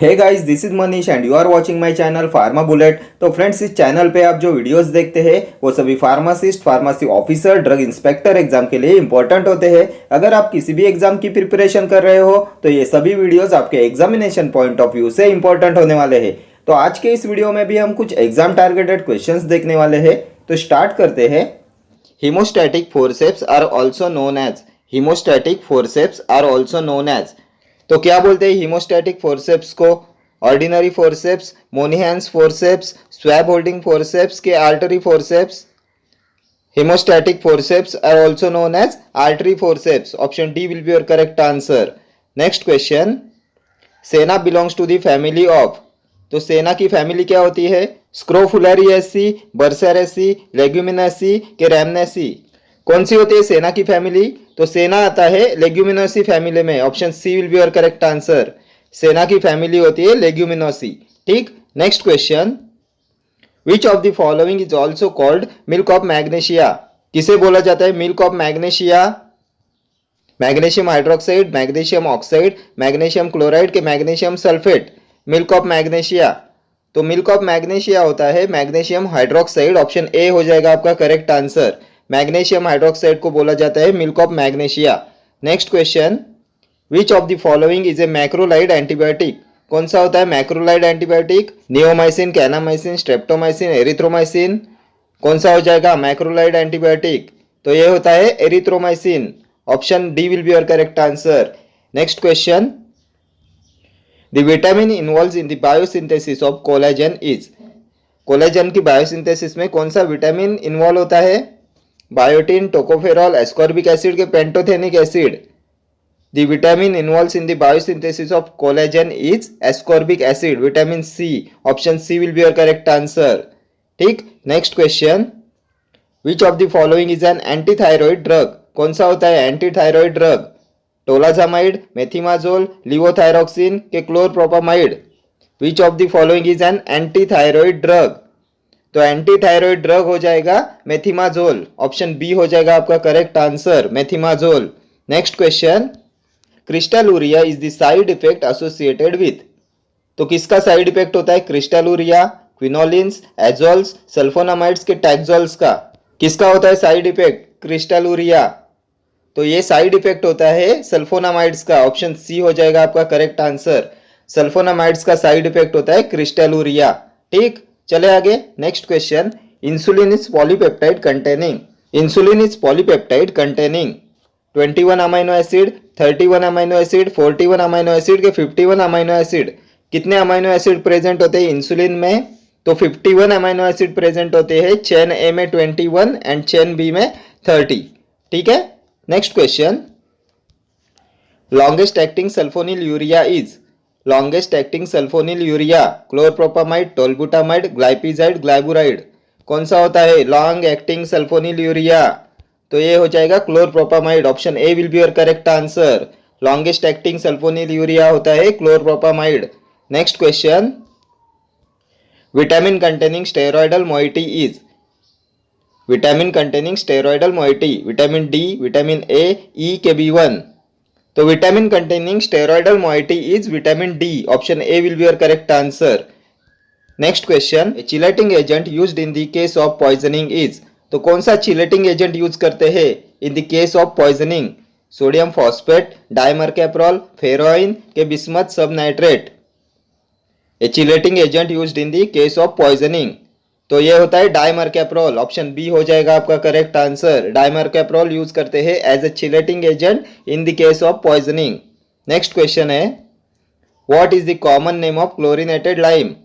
Hey guys, this is Manish and you are watching my channel pharma bullet. तो friends, इस channel पे आप जो वीडियोस देखते हैं वो सभी pharmacist, pharmacy officer, drug inspector exam के लिए इंपॉर्टेंट होते हैं। अगर आप किसी भी एग्जाम की प्रिपरेशन कर रहे हो तो ये सभी वीडियोस आपके एग्जामिनेशन पॉइंट ऑफ व्यू से इंपॉर्टेंट होने वाले हैं। तो आज के इस वीडियो में भी हम कुछ एग्जाम टारगेटेड क्वेश्चंस देखने वाले हैं। तो स्टार्ट करते हैं। Haemostatic forceps are also known as. Haemostatic forceps are also known as. तो क्या बोलते हैं हीमोस्टैटिक फोर्सेप्स को? Ordinary forceps, Moynihan's forceps, swab holding forceps के artery forceps. Haemostatic forceps are also known as artery forceps. Option D will be your correct answer. Next question, senna belongs to the family of. तो senna की family क्या होती है? स्क्रोफुलरिएसी, बर्सेरेसी, Leguminosae के रैमनेसी। कौन सी होती है सेना की फैमिली? तो सेना आता है लेग्यूमिनोसी फैमिली में। Option C will be your correct answer. Senna की फैमिली होती है लेग्यूमिनोसी। ठीक। Next question, which of the following is also called milk of magnesia. किसे बोला जाता है milk of magnesia? Magnesium hydroxide, magnesium oxide, magnesium chloride के magnesium sulphate. Milk of magnesia, तो मिल्क ऑफ मैग्नेशिया होता है मैग्नीशियम हाइड्रोक्साइड। ऑप्शन ए हो जाएगा आपका करेक्ट आंसर। मैग्नीशियम हाइड्रोक्साइड को बोला जाता है milk of magnesia. Next question, which of the following is a macrolide antibiotic. कौन सा होता है macrolide antibiotic? Neomycin, kanamycin, streptomycin, erythromycin. कौन सा हो जाएगा मैक्रोलाइड एंटीबायोटिक? तो ये होता है erythromycin. Option D will be your correct answer. Next question, the vitamin involves in the biosynthesis of collagen is. Collagen की बायोसिंथेसिस में कौन सा विटामिन इन्वॉल्व होता है? बायोटिन, टोकोफेरॉल, एस्कॉर्बिक एसिड के pantothenic acid. The vitamin involved in the biosynthesis of collagen is ascorbic acid, vitamin C. Option C will be your correct answer. ठीक। Next question, which of the following is an antithyroid drug. कौन सा होता है antithyroid drug? टोलाजामाइड, methimazole, levothyroxine के chlorpropamide. Which of the following is an antithyroid drug? तो antithyroid drug हो जाएगा methimazole. Option B हो जाएगा आपका correct answer, methimazole. Next question, crystalluria is the side effect associated with. तो किसका साइड इफेक्ट होता है क्रिस्टलूरिया? क्विनोलिन्स, एजोल्स, सल्फोनामाइड्स के टैक्सोल्स का। किसका होता है साइड इफेक्ट क्रिस्टलूरिया? तो ये साइड इफेक्ट होता है सल्फोनामाइड्स का। ऑप्शन सी हो जाएगा आपका करेक्ट आंसर। सल्फोनामाइड्स का साइड इफेक्ट होता है क्रिस्टलूरिया। ठीक। चले आगे। Next question, insulin is polypeptide containing. Insulin is polypeptide containing 21 amino acid, 31 amino acid, 41 amino acid के 51 अमाइनो एसिड। कितने अमाइनो एसिड प्रेजेंट होते हैं इंसुलिन में? तो 51 अमाइनो एसिड प्रेजेंट होते हैं। चेन ए में 21 एंड चेन बी में 30। ठीक है। Next question, longest acting sulphonylurea is. Longest acting sulphonylurea chlorpropamide, tolbutamide, glipizide, glyburide. कौन सा होता है लॉन्ग एक्टिंग सल्फोनिल यूरिया? तो ये हो जाएगा chlorpropamide. Option A will be your correct answer. Longest acting sulphonylurea होता है chlorpropamide. Next question, vitamin containing steroidal moiety is. Vitamin containing steroidal moiety vitamin D, vitamin A, E के B1। तो vitamin containing steroidal moiety is vitamin D. Option A will be your correct answer. Next question, chelating agent used in the case of poisoning is. तो कौन सा chelating agent use करते हैं इन the case of poisoning? Sodium phosphate, डाइमरकैप्रोल, फेरोइन के bismuth सब nitrate. A chelating agent used in the case of poisoning, तो ये होता है डाइमरकैप्रोल। ऑप्शन बी हो जाएगा आपका करेक्ट आंसर। डाइमरकैप्रोल यूज करते हैं as a chelating agent in the case of poisoning. Next question है, what is the common name of chlorinated lime.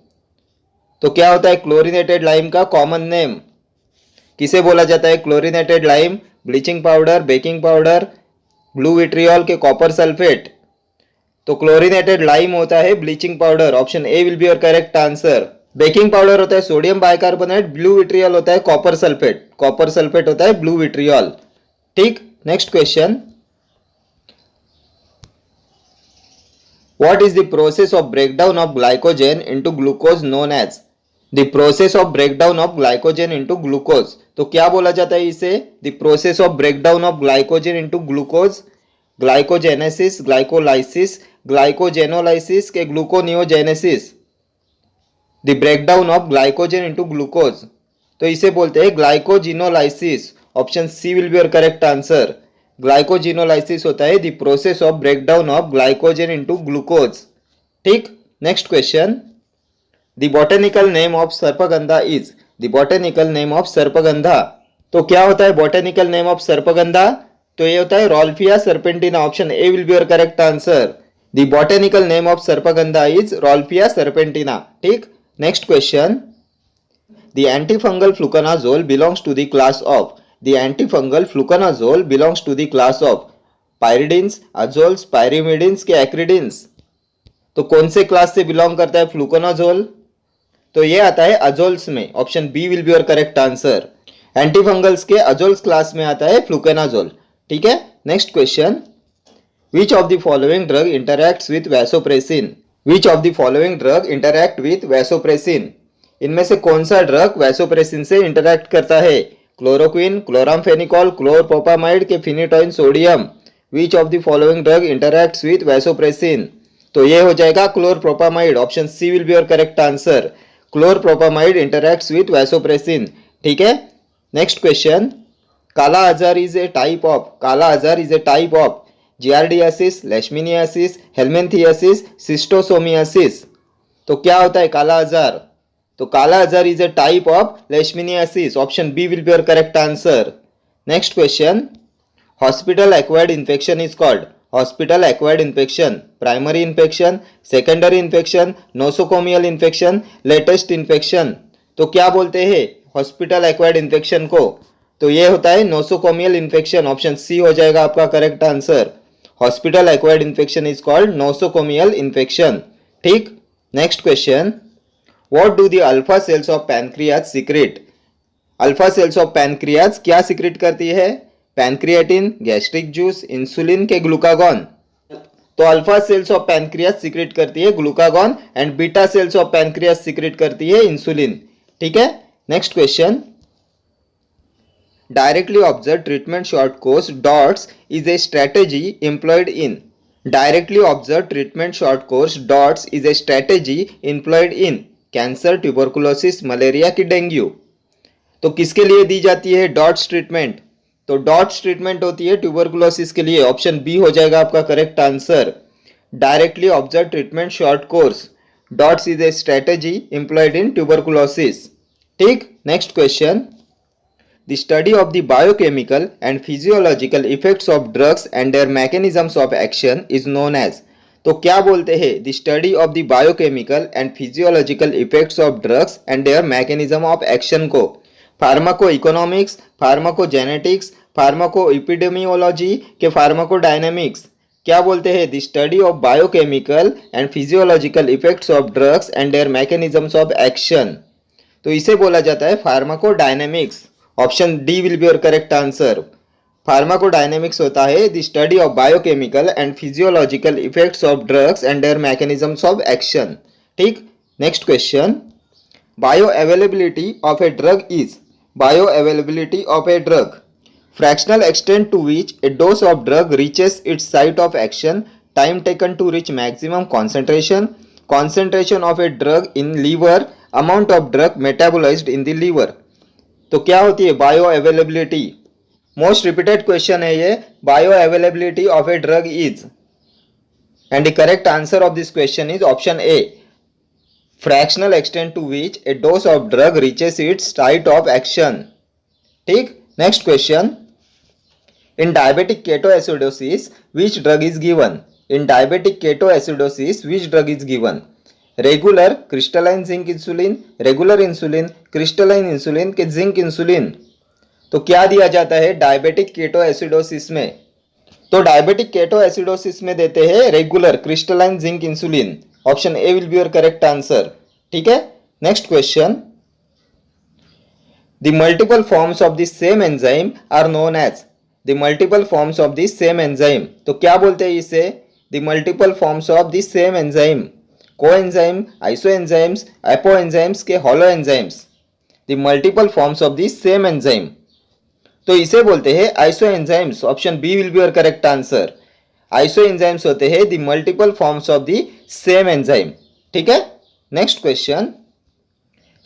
तो क्या होता है क्लोरिनेटेड लाइम का कॉमन नेम? किसे बोला जाता है chlorinated lime? Bleaching powder, baking powder, blue vitriol के कॉपर सल्फेट। तो क्लोरिनेटेड लाइम होता है bleaching powder. Option A will be your correct answer. Baking powder होता है सोडियम बाइकार्बोनेट, ब्लू विट्रियल होता है कॉपर सल्फेट। कॉपर सल्फेट होता है ब्लू विट्रियल। ठीक। Next question, what is the process of breakdown of glycogen into glucose known as. The process of breakdown of glycogen into glucose. तो क्या बोला जाता है इसे? The process of breakdown of glycogen into glucose, glycogenesis, glycolysis, glycogenolysis के gluconeogenesis, the breakdown of glycogen into glucose, तो इसे बोलते हैं glycogenolysis. Option C will be your correct answer. Glycogenolysis होता है the process of breakdown of glycogen into glucose. ठीक, next question, the botanical name of sarpagandha is, the botanical name of sarpagandha, तो क्या होता है बॉटेनिकल नेम ऑफ सर्पगंधा? तो ये होता है rauwolfia serpentina. Option A will be your correct answer. The botanical name of sarpagandha is rauwolfia serpentina. ठीक, next question, the antifungal fluconazole belongs to the class of, the antifungal fluconazole belongs to the class of pyridines, azoles, pyrimidines के acridines, तो कौन से class से belong करता है fluconazole? तो ये आता है अजोल्स में। Option B will be your correct answer. Antifungals के अजोल्स क्लास में आता है फ्लुकोनाजोल। ठीक है, next question, which of the following drug interacts with vasopressin, which of the following drug interact with vasopressin, इनमें से कौन सा ड्रग वैसोप्रेसिन से इंटरैक्ट करता है? क्लोरोक्विन, क्लोरामफेनिकॉल, क्लोरप्रोपामाइड के phenytoin sodium, which of the following drug interacts with vasopressin, तो ये हो जाएगा chlorpropamide. Option C will be your correct answer. Chlorpropamide interacts with vasopressin. ठीक है, नेक्स्ट क्वेश्चन, काला azar is a type of, kala azar is a type of giardiasis, leishmaniasis, helminthiasis, schistosomiasis, तो क्या होता है काला आजार? तो kala azar is a type of leishmaniasis. Option B will be your correct answer. Next question, hospital acquired infection is called, hospital acquired infection, primary infection, secondary infection, nosocomial infection, latest infection, तो क्या बोलते हैं hospital acquired infection को? तो ये होता है nosocomial infection. Option C हो जाएगा आपका correct answer. Hospital acquired infection is called nosocomial infection. ठीक, next question, what do the alpha cells of pancreas secrete, alpha cells of pancreas क्या सीक्रेट करती है? पैनक्रियाटिन, गैस्ट्रिक जूस, इंसुलिन के glucagon, तो alpha cells of pancreas secrete करती है glucagon and beta cells of pancreas secrete करती है insulin. ठीक है, next question, directly observe treatment short course DOTS is a strategy employed in, directly observe treatment short course DOTS is a strategy employed in cancer, tuberculosis, malaria की dengue, तो किसके लिए दी जाती है डॉट्स ट्रीटमेंट? तो dots treatment होती है tuberculosis के लिए। ऑप्शन बी हो जाएगा आपका correct answer. Directly observe treatment short course DOTS is a strategy employed in tuberculosis. ठीक, next question, the study of the biochemical and physiological effects of drugs and their mechanisms of action is known as, तो क्या बोलते हैं the study of the biochemical and physiological effects of drugs and their mechanism of action को? Pharmaco economics, pharmacogenetics, pharmaco epidemiology के pharmacodynamics, क्या बोलते हैं the study of biochemical and physiological effects of drugs and their mechanisms of action, तो इसे बोला जाता है pharmacodynamics. Option D will be your correct answer. Pharmacodynamics होता है the study of biochemical and physiological effects of drugs and their mechanisms of action. ठीक, next question, bioavailability of a drug is, bioavailability of a drug, fractional extent to which a dose of drug reaches its site of action, time taken to reach maximum concentration, concentration of a drug in liver, amount of drug metabolized in the liver, तो क्या होती है bio availability? Most repeated question है ये, bio availability of a drug is, and the correct answer of this question is option A, fractional extent to which a dose of drug reaches its site of action. ठीक, next question, in diabetic ketoacidosis which drug is given, in diabetic ketoacidosis which drug is given? Regular crystalline zinc insulin, regular insulin, crystalline insulin के zinc insulin, तो क्या दिया जाता है diabetic ketoacidosis में? तो diabetic ketoacidosis में देते हैं regular crystalline zinc insulin. Option A will be your correct answer. ठीक है, next question, the multiple forms of the same enzyme are known as, the multiple forms of the same enzyme, तो क्या बोलते हैं इसे? The multiple forms of the same enzyme, coenzyme, isoenzymes, apoenzymes के holoenzymes, the multiple forms of the same enzyme, तो इसे बोलते हैं isoenzymes. Option B will be your correct answer. Isoenzymes होते हैं the multiple forms of the same enzyme. ठीक है, next question,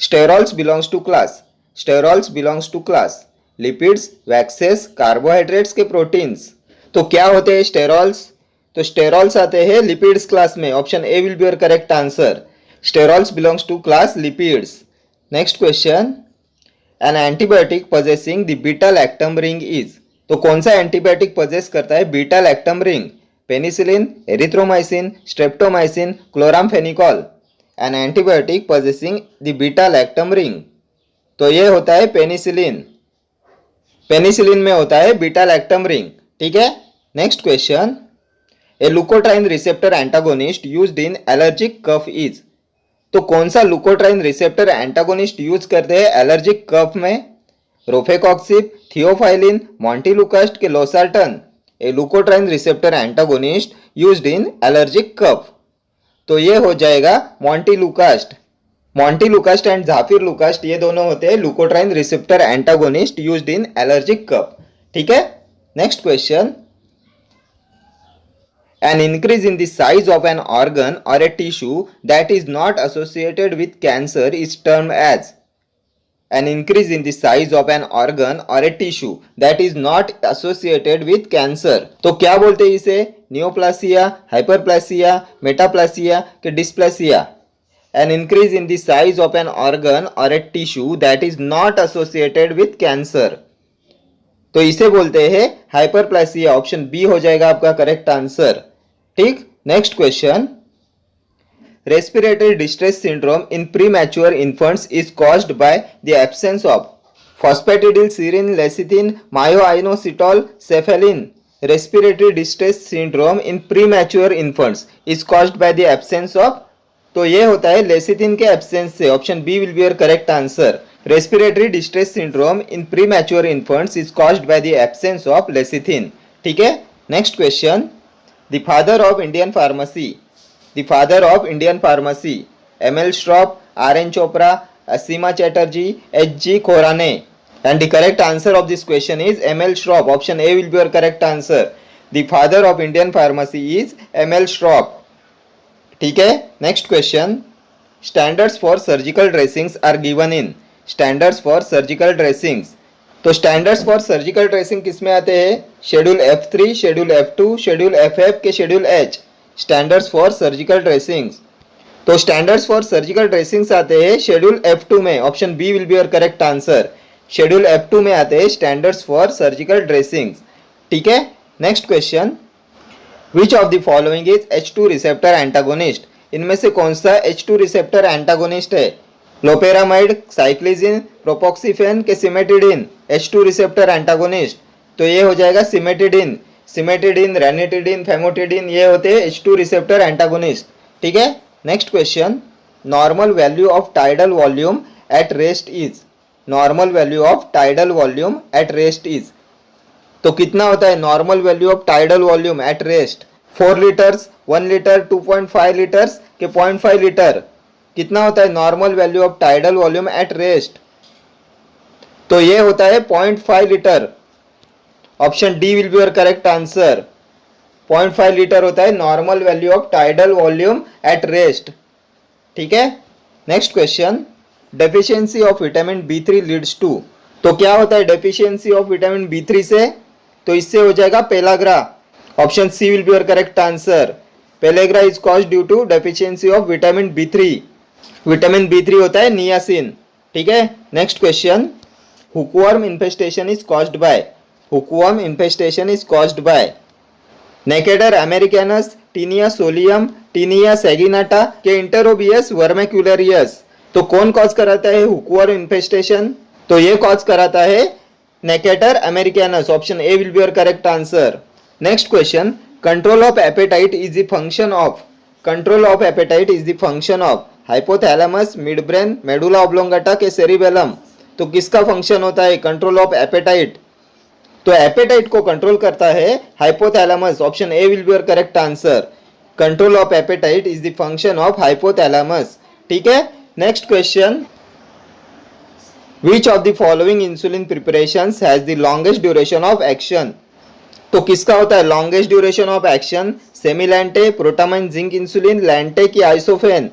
sterols belongs to class, sterols belongs to class lipids, waxes, carbohydrates के proteins. तो क्या होते हैं sterols? तो स्टेरॉल्स आते हैं लिपिड्स क्लास में, option A will be your correct answer. Sterols belongs to class lipids. Next question, an antibiotic possessing the beta lactam ring is. तो कौन सा एंटीबायोटिक पोजेस करता है beta lactam ring? Penicillin, erythromycin, streptomycin, chloramphenicol. N antibiotic possessing the beta lactam ring, तो ये होता है penicillin. Penicillin में होता है बीटा लैक्टम रिंग। ठीक है, next question, a leukotriene receptor antagonist used in allergic cough is. तो कौन सा लुकोट्राइन रिसेप्टर एंटागोनिस्ट यूज करते हैं एलर्जिक कफ में? रोफेकॉक्सिब, थियोफाइलिन, मॉन्टिलुकास्ट के losartan. A leukotriene receptor antagonist used in allergic cough, तो ये हो जाएगा मॉन्टिलुकास्ट। मॉन्टिलुकास्ट एंड ज़ाफिरलुकास्ट ये दोनों होते हैं leukotriene receptor antagonist used in allergic cough. ठीक है, next question, an increase in the size of an organ or a tissue that is not associated with cancer is termed as। an increase in the size of an organ or a tissue that is not associated with cancer, तो क्या बोलते हैं इसे? नियोप्लासिया, hyperplasia, metaplasia के डिस्प्लासिया। an increase in the size of an organ or a tissue that is not associated with cancer, तो इसे बोलते हैं हाइपरप्लासिया। ऑप्शन बी हो जाएगा आपका करेक्ट आंसर। ठीक, next question, respiratory distress syndrome in premature infants is caused by the absence of phosphatidyl serine lecithin myoinositol cephalin. Respiratory distress syndrome in premature infants is caused by the absence of, तो ये होता है lecithin के absence से। Option B will be your correct answer. Respiratory distress syndrome in premature infants is caused by the absence of lecithin. ठीक है, next question, The father of Indian pharmacy, the father of Indian pharmacy, M.L. Schropp, R.N. Chopra, Asima Chatterjee, H.G. Khorane, and the correct answer of this question is M.L. Schropp. Option A will be your correct answer. The father of Indian pharmacy is M.L. Schropp. ठीक है, next question, standards for surgical dressings are given in। standards for surgical dressings, तो standards for surgical dressing किस में आते हैं? Schedule F3, schedule F2, schedule FF के schedule H। Standards for surgical dressings, तो standards for surgical dressings आते हैं schedule F2 में। Option B will be your correct answer. Schedule F2 में आते हैं स्टैंडर्ड्स फॉर सर्जिकल ड्रेसिंग्स। ठीक है, next question, which of the following is H2 receptor antagonist. इनमें से कौन सा H2 रिसेप्टर एंटागोनिस्ट है? लोपेरामाइड, साइक्लिजिन, प्रोपोक्सिफेन के सिमेटिडिन H2 रिसेप्टर एंटागोनिस्ट, तो ये हो जाएगा सिमेटिडिन। सिमेटिडिन, रेनिटिडिन, फेमोटिडिन ये होते हैं H2 रिसेप्टर एंटागोनिस्ट। ठीक है, next question, normal value of tidal volume at rest is. Normal value of tidal volume at rest is, तो कितना होता है normal value of tidal volume at rest? 4 litres, 1 litre, 2.5 litres के 0.5 litre. कितना होता है normal value of tidal volume at rest? तो ये होता है 0.5 litre. Option D will be your correct answer. 0.5 litre होता है normal value of tidal volume at rest. ठीक है, next question, deficiency of vitamin B3 leads to, तो क्या होता है डेफिशिएंसी ऑफ विटामिन B3 से? तो इससे हो जाएगा pellagra. Option C will be your correct answer. Pellagra is caused due to deficiency of vitamin B3। Vitamin B3 होता है नियासिन। ठीक है, next question, hookworm infestation is caused by. Hookworm infestation is caused by Necator americanus, Taenia solium, Taenia saginata के Enterobius वर्मेक्युलरियस। तो कौन cause कराता है hookworm infestation? तो ये कॉज कराता है Necator americanus. Option A will be your correct answer. Next question, control of appetite is the function of. Control of appetite is the function of hypothalamus, mid brain, medulla oblongata के cerebellum. तो किसका function होता है control of appetite? तो appetite को control करता है hypothalamus. Option A will be your correct answer. Control of appetite is the function of hypothalamus. ठीक है, next question, which of the following insulin preparations has the longest duration of action. तो किसका होता है longest duration of action, semilente, protamine, zinc insulin, lente की isophane?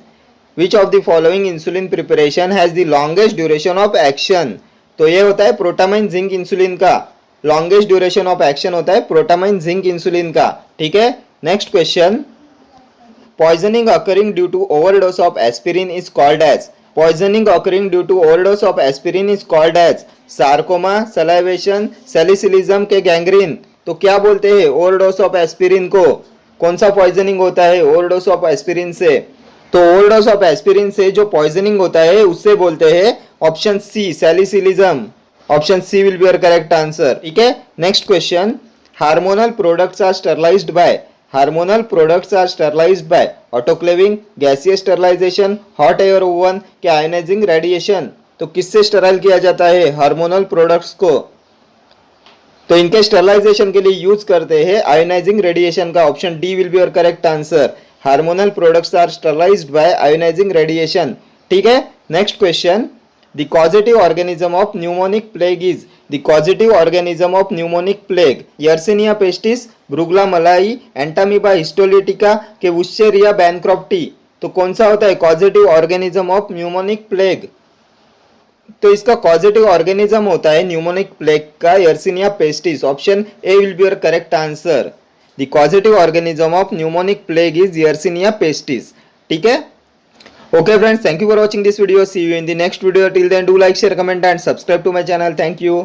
Which of the following insulin preparation has the longest duration of action? तो ये होता है protamine zinc insulin का लॉन्गेस्ट ड्यूरेशन ऑफ एक्शन होता है प्रोटामाइन जिंक इंसुलिन का। ठीक है, next question, poisoning occurring due to overdose of aspirin is called as? Poisoning occurring due to overdose of aspirin is called as sarcoma, salivation, salicylism के gangrene? तो क्या बोलते हैं ओवरडोज ऑफ एस्पिरिन को? कौन सा पॉइजनिंग होता है ओवरडोज ऑफ एस्पिरिन से? तो ओवरडोज ऑफ एस्पिरिन से जो पॉइजनिंग होता है उससे बोलते हैं option C salicylism. Option C will be your correct answer. ठीक है, next question, hormonal products are sterilized by? Hormonal products are sterilized by autoclaving, gaseous sterilization, hot air oven के आयनाइजिंग रेडिएशन? तो किससे स्टरलाइज किया जाता है hormonal products को? तो इनके स्टरलाइजेशन के लिए यूज करते हैं आयोनाइजिंग रेडिएशन का। Option D will be your correct answer. Hormonal products are sterilized by ionizing radiation. ठीक है, next question, the causative organism of pneumonic plague is? The causative organism of pneumonic plague Yersinia pestis, Brugia malayi, Entamoeba histolytica के वुशेरिया बैनक्रॉप्टी? तो कौन सा होता है causative organism of pneumonic plague? तो इसका कॉजेटिव ऑर्गेनिज्म होता है न्यूमोनिक प्लेग का Yersinia pestis. Option A will be your correct answer. The causative organism of pneumonic plague is Yersinia pestis. ठीक है, okay friends, thank you for watching this video. See you in the next video. Till then, do like, share, comment and subscribe to my channel. Thank you.